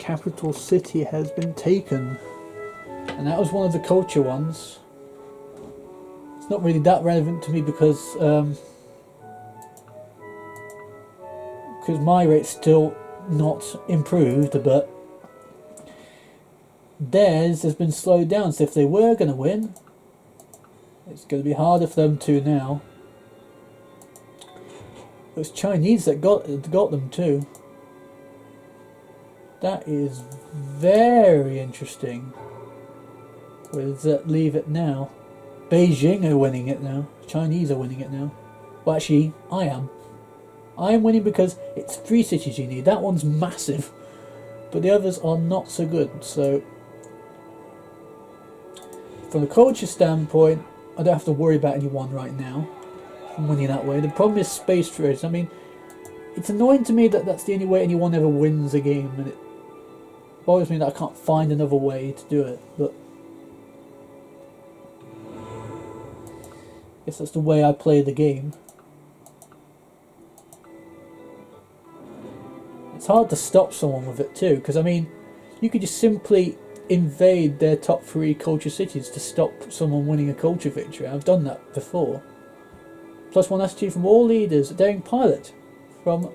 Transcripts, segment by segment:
capital city has been taken. And that was one of the culture ones. It's not really that relevant to me because my rate's still not improved, but theirs has been slowed down. So if they were going to win, it's going to be harder for them to now. It was Chinese that got them too. That is very interesting. Where does that leave it now? Beijing are winning it now. Chinese are winning it now. Well, actually, I am. I am winning because it's 3 cities you need. That one's massive. But the others are not so good. So, from a culture standpoint, I don't have to worry about anyone right now. I'm winning that way. The problem is space trades. I mean, it's annoying to me that that's the only way anyone ever wins a game. And it bothers me that I can't find another way to do it. But I guess that's the way I play the game. It's hard to stop someone with it too, because I mean, you could just simply invade their top 3 culture cities to stop someone winning a culture victory. I've done that before. +1 attitude from all leaders. Daring pilot from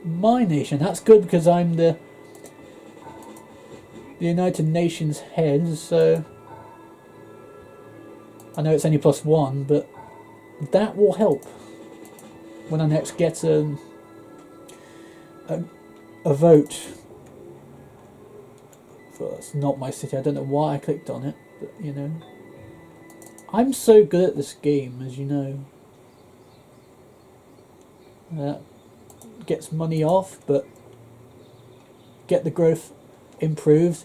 my nation. That's good because I'm the United Nations head, so I know it's only +1, but that will help when I next get a vote. For it's not my city. I don't know why I clicked on it, but you know, I'm so good at this game, as you know. That gets money off, but get the growth improved.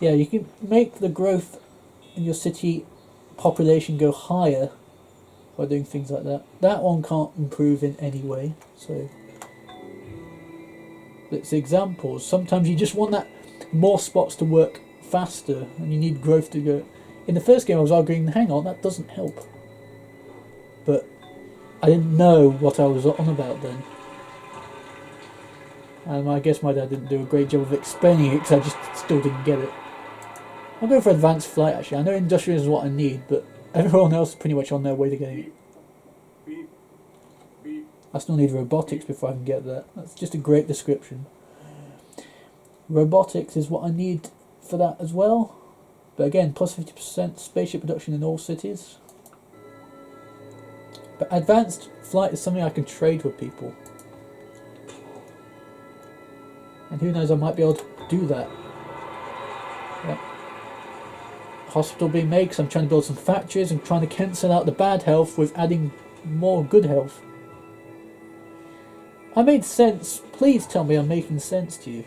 Yeah, you can make the growth in your city population go higher by doing things like that. That one can't improve in any way, so it's examples. Sometimes you just want that more spots to work faster and you need growth to go. In the first game I was arguing, hang on, that doesn't help. But I didn't know what I was on about then. And I guess my dad didn't do a great job of explaining it because I just still didn't get it. I'll go for advanced flight actually. I know industrial is what I need, but everyone else is pretty much on their way to getting it. I still need robotics before I can get that. That's just a great description. Robotics is what I need for that as well. But again, +50% spaceship production in all cities. But advanced flight is something I can trade with people. And who knows, I might be able to do that. Yeah. Hospital being made because I'm trying to build some factories. I'm trying to cancel out the bad health with adding more good health. I made sense. Please tell me I'm making sense to you.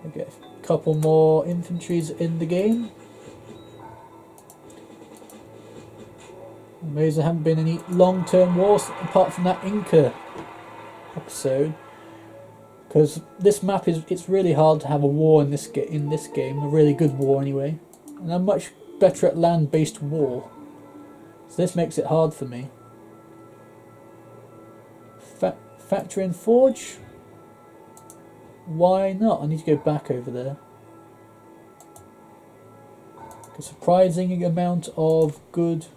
Okay, a couple more infantries in the game. Amazing there haven't been any long-term wars apart from that Inca episode. Because this map it's really hard to have a war in this game, a really good war anyway. And I'm much better at land-based war. So this makes it hard for me. Factory and forge? Why not? I need to go back over there. A surprising amount of good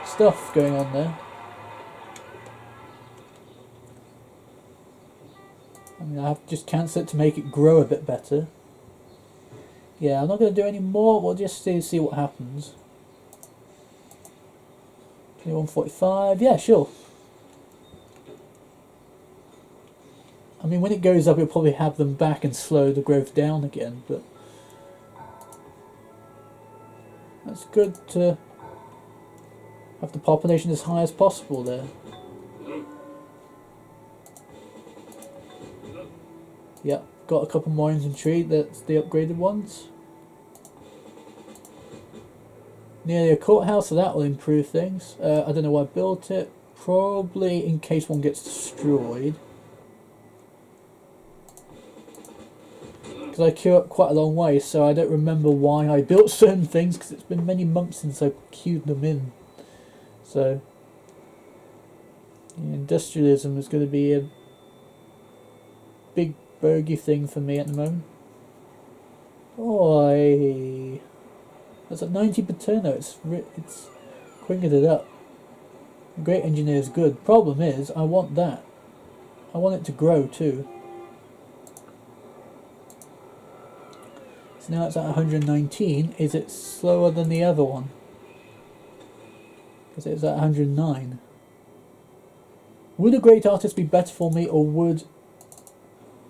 stuff going on there. I mean, I have to just cancel it to make it grow a bit better. Yeah, I'm not going to do any more. We'll just see what happens. 2145. Yeah, sure. I mean, when it goes up, you'll probably have them back and slow the growth down again, but that's good to have the population as high as possible there. Yeah, got a couple more infantry, that's the upgraded ones. Nearly a courthouse, so that will improve things. I don't know why I built it, probably in case one gets destroyed. Because I queue up quite a long way, so I don't remember why I built certain things, because it's been many months since I queued them in. So Industrialism is going to be a big bogey thing for me at the moment. Oh, that's at 90 per turn. It's quickened it up. Great engineer is good. Problem is, I want that. I want it to grow too. So now it's at 119. Is it slower than the other one? Because it's at 109. Would a great artist be better for me, or would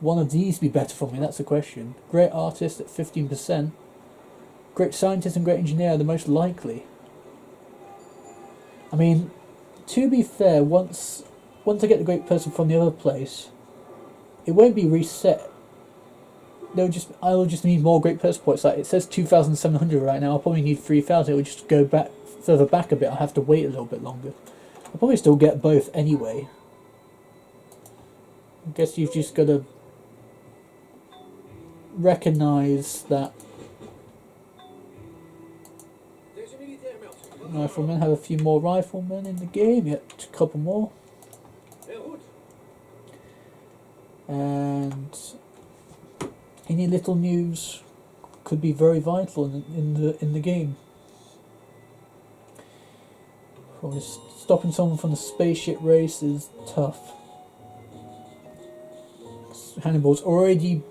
one of these be better for me? That's the question. Great artist at 15%. Great scientist and great engineer are the most likely. I mean, to be fair, once I get the great person from the other place, it won't be reset. I'll just need more great person points. Like it says 2,700 right now. I'll probably need 3,000. It will just go back further back a bit. I'll have to wait a little bit longer. I'll probably still get both anyway. I guess you've just got to recognise that riflemen have a few more riflemen in the game. Yet a couple more. And any little news could be very vital in the game. Probably stopping someone from the spaceship race is tough. Hannibal's already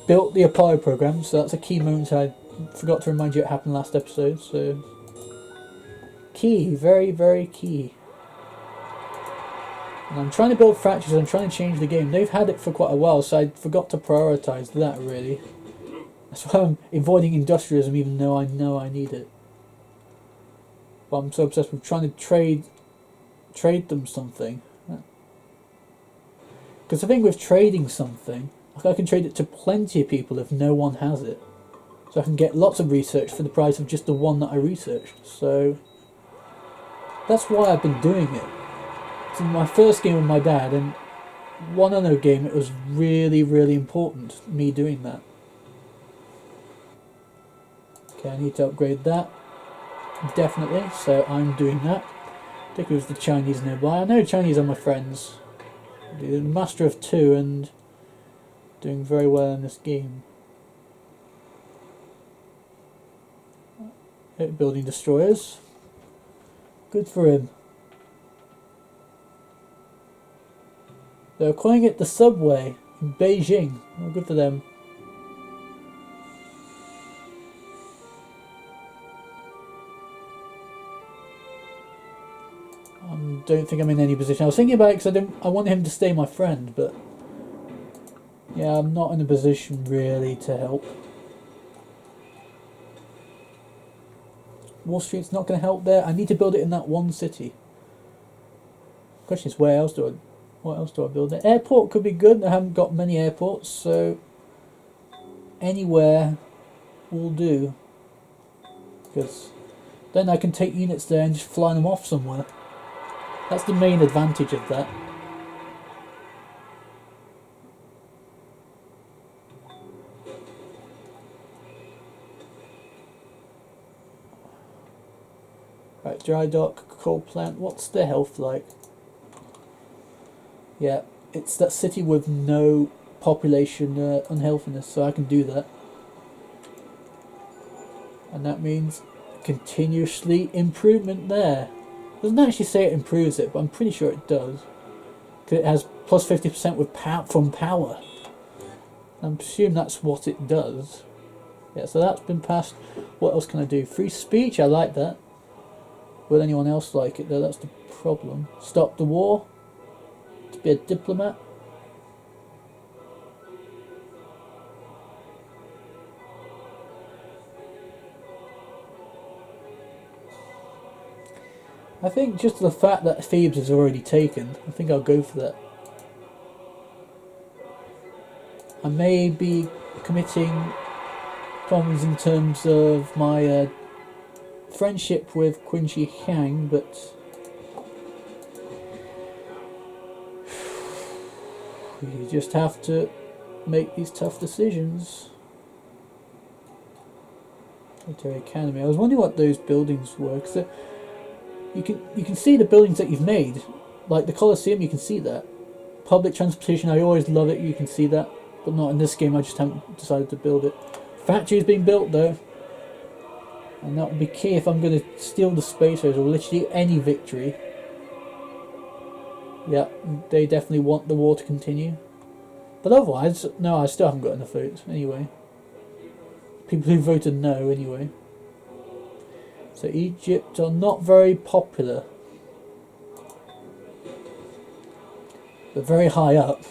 built the Apollo program, so that's a key moment. I forgot to remind you it happened last episode. So key, very very key. And I'm trying to build fractures. I'm trying to change the game. They've had it for quite a while, so I forgot to prioritise that really. That's why I'm avoiding industrialism, even though I know I need it. But I'm so obsessed with trying to trade them something. Because the thing with trading something, I can trade it to plenty of people if no one has it. So I can get lots of research for the price of just the one that I researched. So that's why I've been doing it. It's in my first game with my dad, and one other game it was really, really important, me doing that. Okay, I need to upgrade that. Definitely, so I'm doing that. Particularly with the Chinese nearby. I know the Chinese are my friends. The master of two and doing very well in this game. Building destroyers. Good for him. They're calling it the subway in Beijing. Well, good for them. Don't think I'm in any position. I was thinking about it because I want him to stay my friend, but yeah, I'm not in a position really to help. Wall Street's not going to help there. I need to build it in that one city. Question is, what else do I build there? Airport could be good. I haven't got many airports, so anywhere will do. Because then I can take units there and just fly them off somewhere. That's the main advantage of that. Right, dry dock, coal plant. What's their health like? Yeah, it's that city with no population unhealthiness, so I can do that. And that means continuously improvement there. Doesn't actually say it improves it, but I'm pretty sure it does. Because it has plus 50% with from power. I presume that's what it does. Yeah, so that's been passed. What else can I do? Free speech, I like that. Will anyone else like it though? That's the problem. Stop the war. To be a diplomat. I think just the fact that Thebes is already taken, I think I'll go for that. I may be committing problems in terms of my friendship with Qin Shi Huang, but you just have to make these tough decisions. Military Academy. I was wondering what those buildings were, because you can see the buildings that you've made, Like the Colosseum, you can see that. Public transportation, I always love it, you can see that. But not in this game, I just haven't decided to build it. Factory is being built though. And that will be key if I'm going to steal the space race or literally any victory. Yeah, they definitely want the war to continue. But otherwise, no, I still haven't got enough votes anyway. People who voted no anyway. So Egypt are not very popular. They're very high up.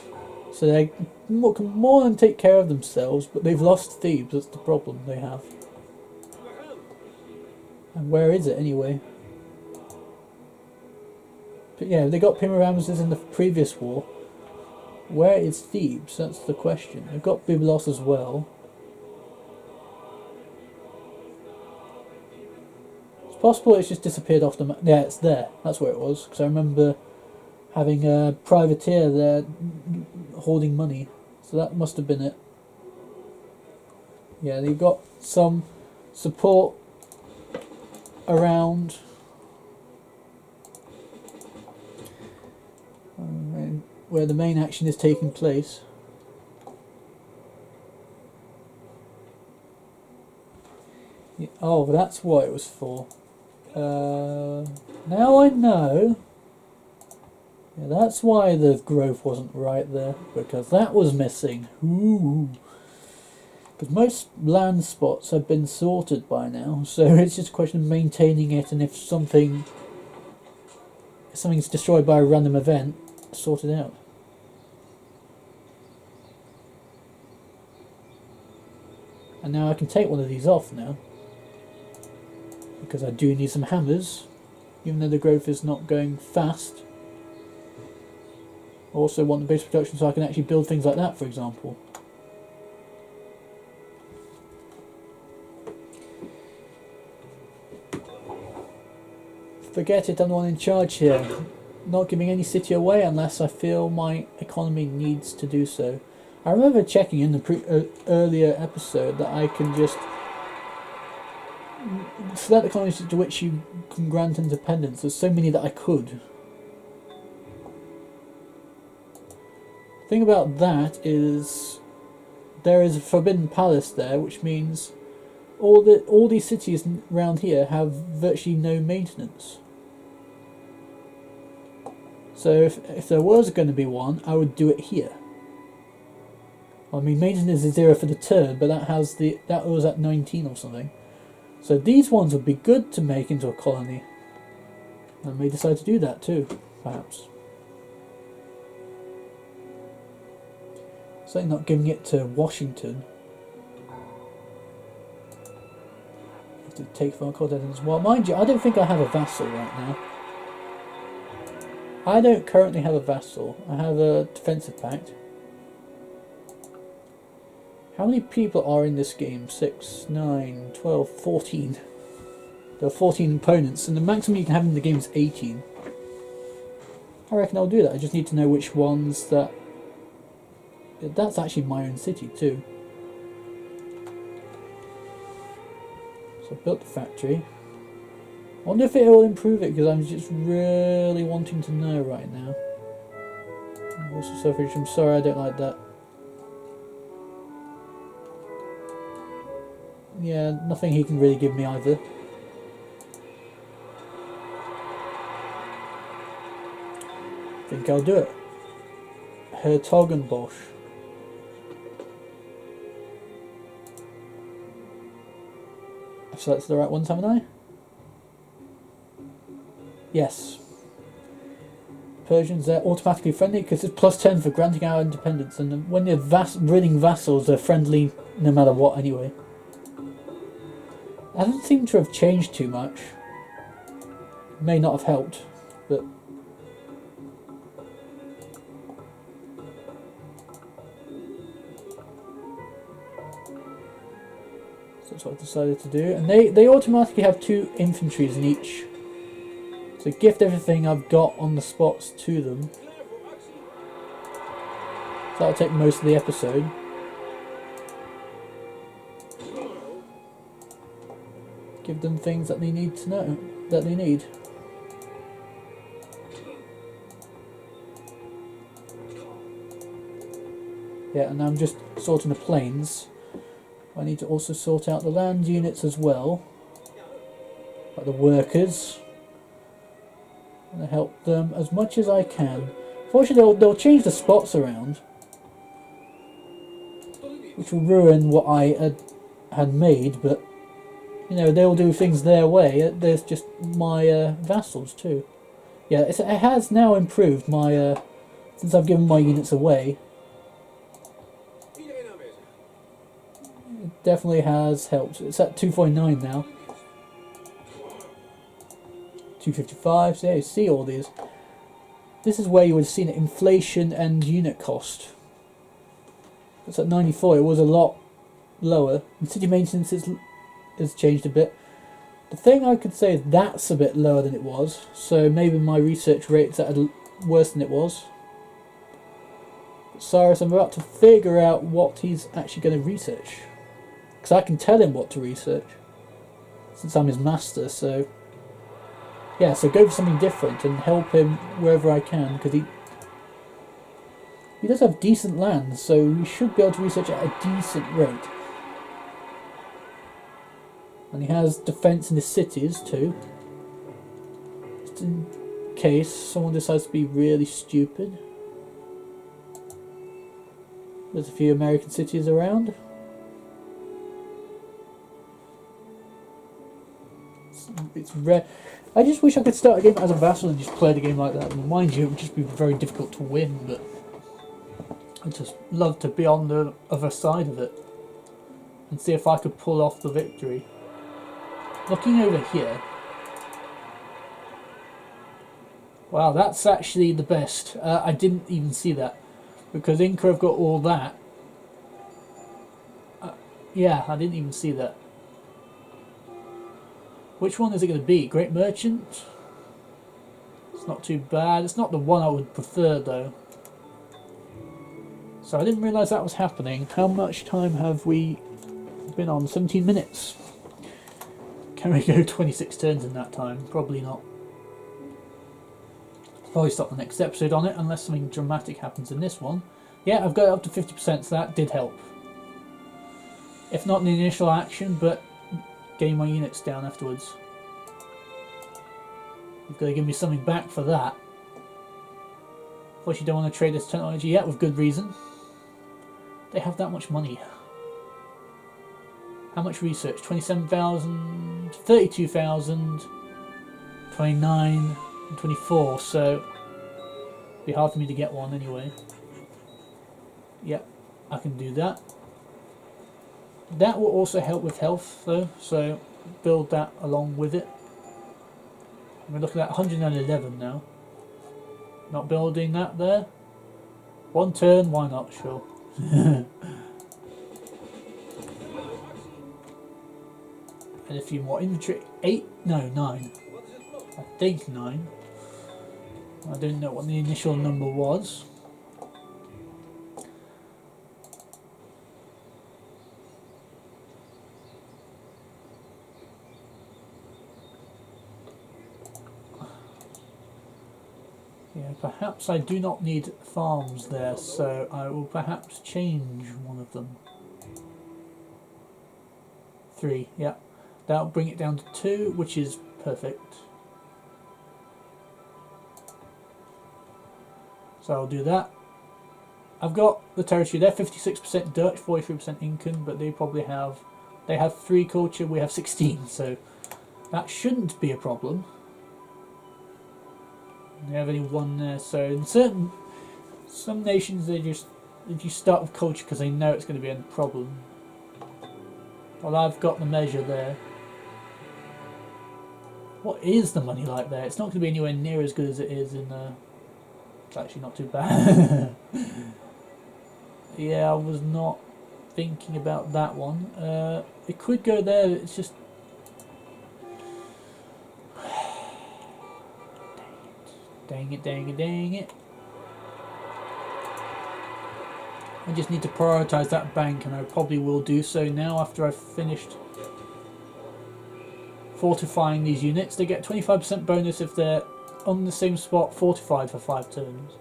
So they can more than take care of themselves, but they've lost Thebes, that's the problem they have. And where is it anyway? But yeah, they got Pimarameses in the previous war. Where is Thebes? That's the question. They've got Byblos as well. It's possible it's just disappeared off the map. Yeah, it's there. That's where it was. Because I remember having a privateer there hoarding money. So that must have been it. Yeah, they've got some support around. Where the main action is taking place. Yeah, oh, that's what it was for. Now I know. Yeah, that's why the growth wasn't right there, because that was missing. Ooh. Because most land spots have been sorted by now, so it's just a question of maintaining it, and if something's destroyed by a random event, sort it out. And now I can take one of these off now, because I do need some hammers, even though the growth is not going fast. I also want the base production so I can actually build things like that, for example. Forget it, I'm the one in charge here. Not giving any city away unless I feel my economy needs to do so. I remember checking in the earlier episode that I can just select economies to which you can grant independence. There's so many that I could. The thing about that is there is a Forbidden Palace there, which means all these cities around here have virtually no maintenance. So if there was going to be one, I would do it here. I mean, maintenance is 0 for the turn, but that was at 19 or something. So these ones would be good to make into a colony. I may decide to do that too, perhaps. Certainly not giving it to Washington. Have to take from Cordedens. Well, mind you, I don't think I have a vassal right now. I don't currently have a vassal. I have a defensive pact. How many people are in this game? 6, 9, 12, 14. There are 14 opponents, and the maximum you can have in the game is 18. I reckon I'll do that. I just need to know which ones that... That's actually my own city too. So I built the factory. I wonder if it will improve it, because I'm just really wanting to know right now. Also suffrage, I'm sorry, I don't like that. Yeah, nothing he can really give me either. I think I'll do it. Hertogenbosch. I've selected the right ones, haven't I? Yes. Persians, they're automatically friendly because it's +10 for granting our independence, and when you're ruling vassals, they're friendly no matter what anyway. That doesn't seem to have changed too much. May not have helped, but... So that's what I've decided to do. And they automatically have 2 infantries in each. So gift everything I've got on the spots to them. So that'll take most of the episode. Give them things that they need to know, that they need. Yeah, and I'm just sorting the planes. I need to also sort out the land units as well. Like the workers. And help them as much as I can. Fortunately, they'll change the spots around. Which will ruin what I had made, but you know, they'll do things their way. There's just my vassals too. Yeah, it has now improved my since I've given my units away. It definitely has helped. It's at 249 now. 255. So yeah, you see all these. This is where you would have seen inflation and unit cost. It's at 94. It was a lot lower. And city maintenance has changed a bit. The thing I could say is that's a bit lower than it was. So maybe my research rate's at worse than it was. But Cyrus, I'm about to figure out what he's actually going to research. Because I can tell him what to research. Since I'm his master, so... Yeah, so go for something different and help him wherever I can. Because he does have decent land, so we should be able to research at a decent rate. And he has defence in the cities too. Just in case someone decides to be really stupid. There's a few American cities around. It's rare. I just wish I could start a game as a vassal and just play the game like that. And mind you, it would just be very difficult to win, but I just love to be on the other side of it and see if I could pull off the victory. Looking over here, wow, that's actually the best. I didn't even see that because Inca have got all that. Yeah, I didn't even see that. Which one is it going to be? Great Merchant? It's not too bad. It's not the one I would prefer though. So I didn't realise that was happening. How much time have we been on? 17 minutes. Can we go 26 turns in that time? Probably not. Probably stop the next episode on it unless something dramatic happens in this one. Yeah, I've got it up to 50%, so that did help. If not in the initial action, but getting my units down afterwards. You've got to give me something back for that. Of course, you don't want to trade this technology yet, with good reason. They have that much money. How much research? 27,000, 32,000, 29, and 24. So it'd be hard for me to get one anyway. Yep, I can do that. That will also help with health though, so build that along with it. We're looking at 111 now. Not building that there. One turn, why not? Sure. And a few more infantry. 8? No, 9. I think 9. I don't know what the initial number was. Yeah, perhaps I do not need farms there, so I will perhaps change one of them. 3, yeah. That'll bring it down to 2, which is perfect. So I'll do that. I've got the territory there, 56% Dutch, 43% Incan, but they probably have... They have 3 culture, we have 16, so that shouldn't be a problem. They have only 1 there, so in some nations they just start with culture because they know it's going to be a problem. Well, I've got the measure there. What is the money like there? It's not going to be anywhere near as good as it is in... It's actually not too bad. Yeah, I was not thinking about that one. It could go there, it's just... Dang it, dang it, dang it. I just need to prioritise that bank, and I probably will do so now after I've finished fortifying these units. They get 25% bonus if they're on the same spot, fortified for 5 turns,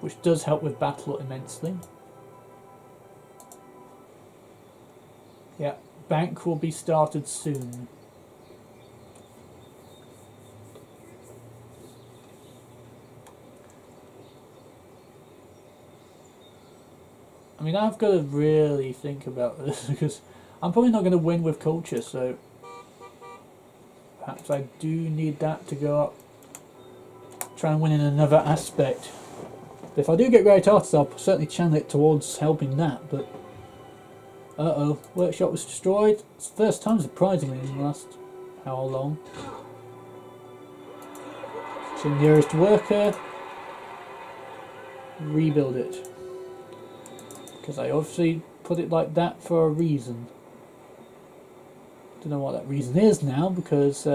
which does help with battle immensely. Yeah, bank will be started soon. I mean, I've got to really think about this because I'm probably not going to win with culture, so perhaps I do need that to go up. Try and win in another aspect. But if I do get great artists, I'll certainly channel it towards helping that, but... Uh-oh, workshop was destroyed. It's the first time, surprisingly, in the last... how long? So nearest worker... rebuild it. Because I obviously put it like that for a reason. Don't know what that reason is now, because...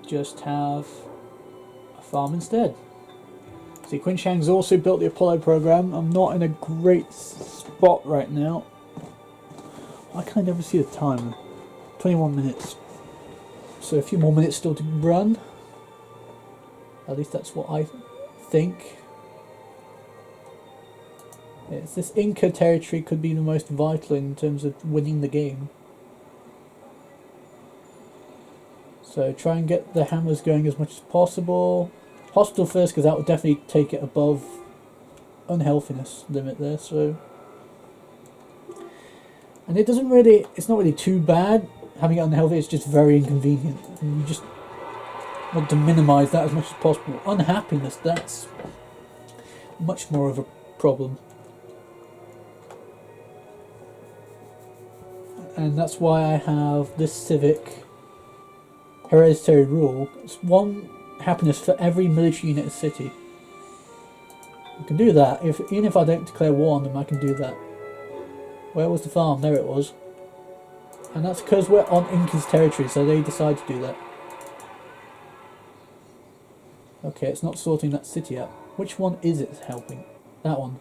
just have a farm instead. See, Qinshan's also built the Apollo program. I'm not in a great spot right now. Why can I never see the time? 21 minutes. So a few more minutes still to run. At least that's what I think. Yes, this Inca territory could be the most vital in terms of winning the game. So try and get the hammers going as much as possible. Hospital first, because that would definitely take it above unhealthiness limit there. So, and it doesn't really, it's not really too bad having it unhealthy. It's just very inconvenient, and you just want to minimise that as much as possible. Unhappiness, that's much more of a problem, and that's why I have this civic hereditary rule. It's 1 happiness for every military unit in the city. I can do that. Even if I don't declare war on them, I can do that. Where was the farm? There it was. And that's because we're on Inca's territory, so they decide to do that. Okay, it's not sorting that city out. Which one is it helping? That one.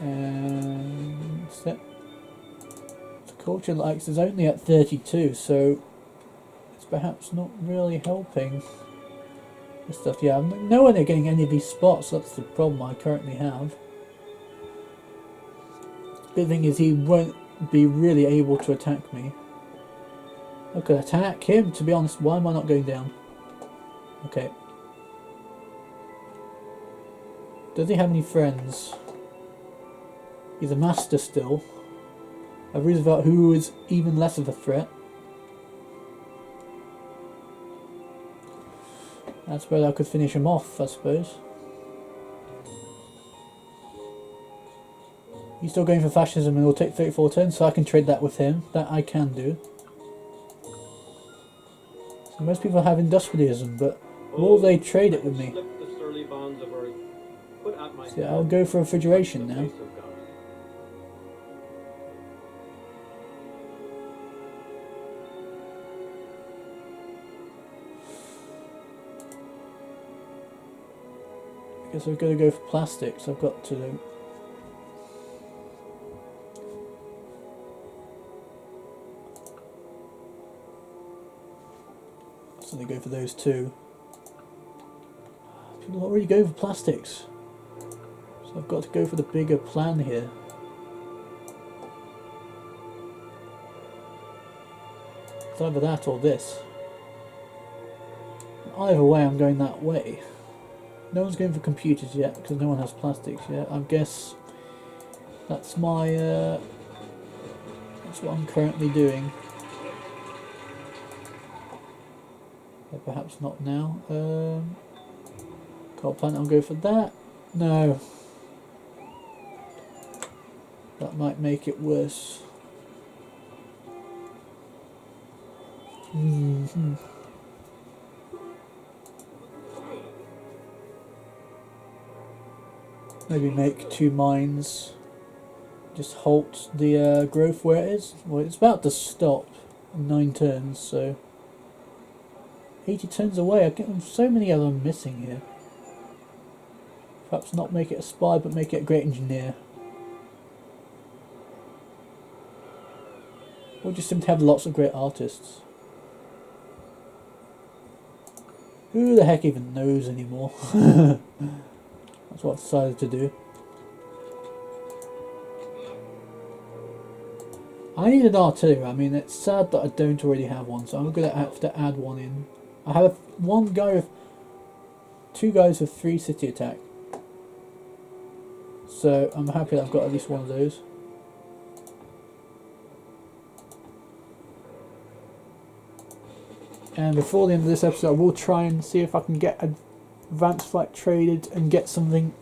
And set. The culture likes is only at 32, so it's perhaps not really helping this stuff. Yeah, I'm nowhere near getting any of these spots. That's the problem I currently have. Good thing is he won't be really able to attack me. I could attack him, to be honest. Why am I not going down? Okay. Does he have any friends? He's a master still. A Roosevelt who is even less of a threat. That's where I could finish him off, I suppose. He's still going for fascism and will take 34 turns, so I can trade that with him. That I can do. So most people have industrialism, but will they trade it with me? So I'll go for refrigeration now. I guess I've got to go for plastics. I've got to. So they go for those two. People already go for plastics. So I've got to go for the bigger plan here. It's either that or this. Either way, I'm going that way. No one's going for computers yet because no one has plastics yet. I guess that's my that's what I'm currently doing. But perhaps not now. Coal plant, I'll go for that. No. That might make it worse. Maybe make 2 mines. Just halt the growth where it is. Well, it's about to stop in 9 turns, so 80 turns away. I get so many of them missing here. Perhaps not make it a spy, but make it a great engineer. Or just seem to have lots of great artists. Who the heck even knows anymore? That's what I've decided to do. I need an artillery. I mean, it's sad that I don't already have one, so I'm going to have to add one in. I have two guys with 3 city attack. So I'm happy that I've got at least one of those. And before the end of this episode, I will try and see if I can get advanced flight traded and get something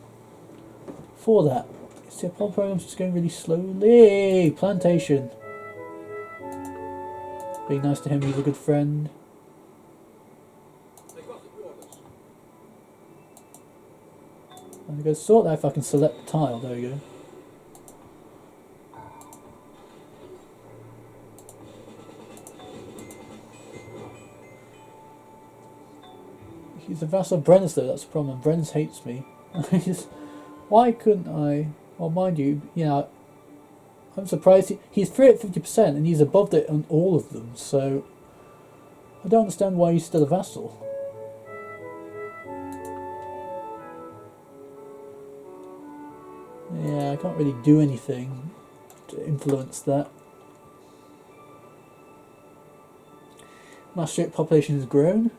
for that. See, the Apollo program's just going really slowly. Plantation. Being nice to him, he's a good friend. I'm going to sort that if I can select the tile. There we go. He's a vassal of Brennus though, that's the problem. Brennus hates me. Why couldn't I? Well, mind you, I'm surprised he's free at 50% and he's above it on all of them, so I don't understand why he's still a vassal. Yeah, I can't really do anything to influence that. Maastricht population has grown.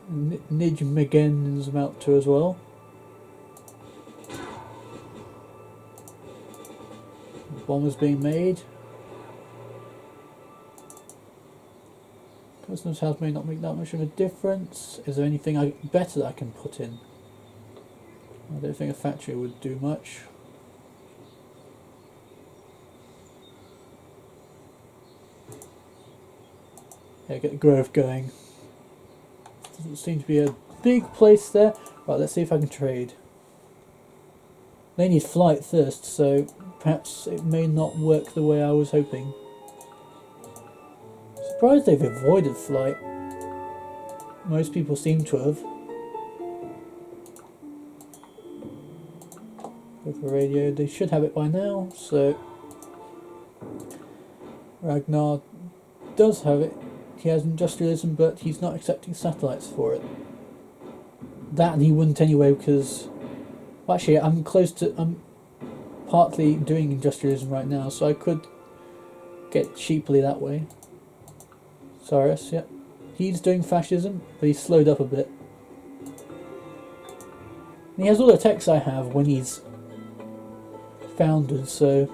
Nijmegen is about to as well. Bombers being made. Customs house may not make that much of a difference. Is there anything better that I can put in? I don't think a factory would do much. Yeah, get the growth going. Doesn't seem to be a big place there. Right, let's see if I can trade. They need flight first, so perhaps it may not work the way I was hoping. Surprised they've avoided flight. Most people seem to have. Go for radio. They should have it by now, so Ragnar does have it. He has industrialism, but he's not accepting satellites for it. That he wouldn't anyway, because well, actually I'm partly doing industrialism right now, so I could get cheaply that way. Cyrus, yep. He's doing fascism, but he's slowed up a bit. And he has all the techs I have when he's founded, so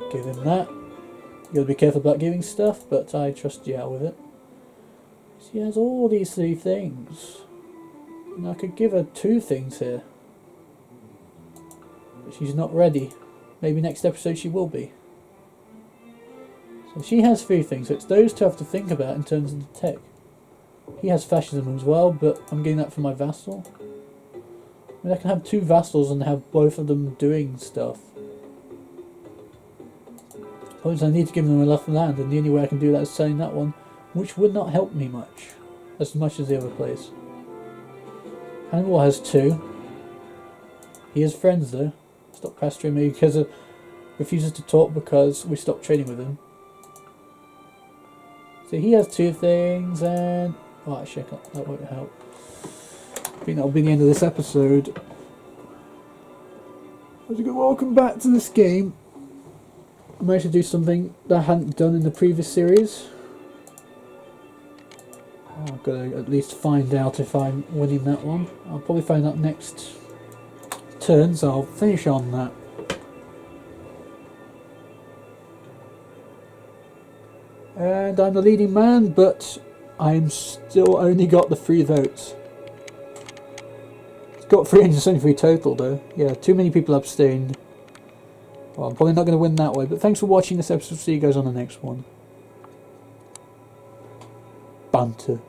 give him that. You gotta be careful about giving stuff, but I trust you out with it. She has all these 3 things. And I could give her 2 things here. But she's not ready. Maybe next episode she will be. So she has 3 things, so it's those 2 I have to think about in terms of the tech. He has fascism as well, but I'm getting that from my vassal. I mean, I can have 2 vassals and have both of them doing stuff. I need to give them enough land, and the only way I can do that is selling that one, which would not help me much as the other place. Hannibal has 2. He has friends though. Stop pestering me because of refuses to talk because we stopped trading with him. So he has 2 things, and oh, actually that won't help. I think that'll be the end of this episode. Welcome back to this game. I managed to do something that I hadn't done in the previous series. I've got to at least find out if I'm winning that one. I'll probably find out next turn, so I'll finish on that. And I'm the leading man, but I'm still only got the 3 votes. It's got 373 total though. Yeah, too many people abstained. Well, I'm probably not going to win that way, but thanks for watching this episode. See you guys on the next one. Banter.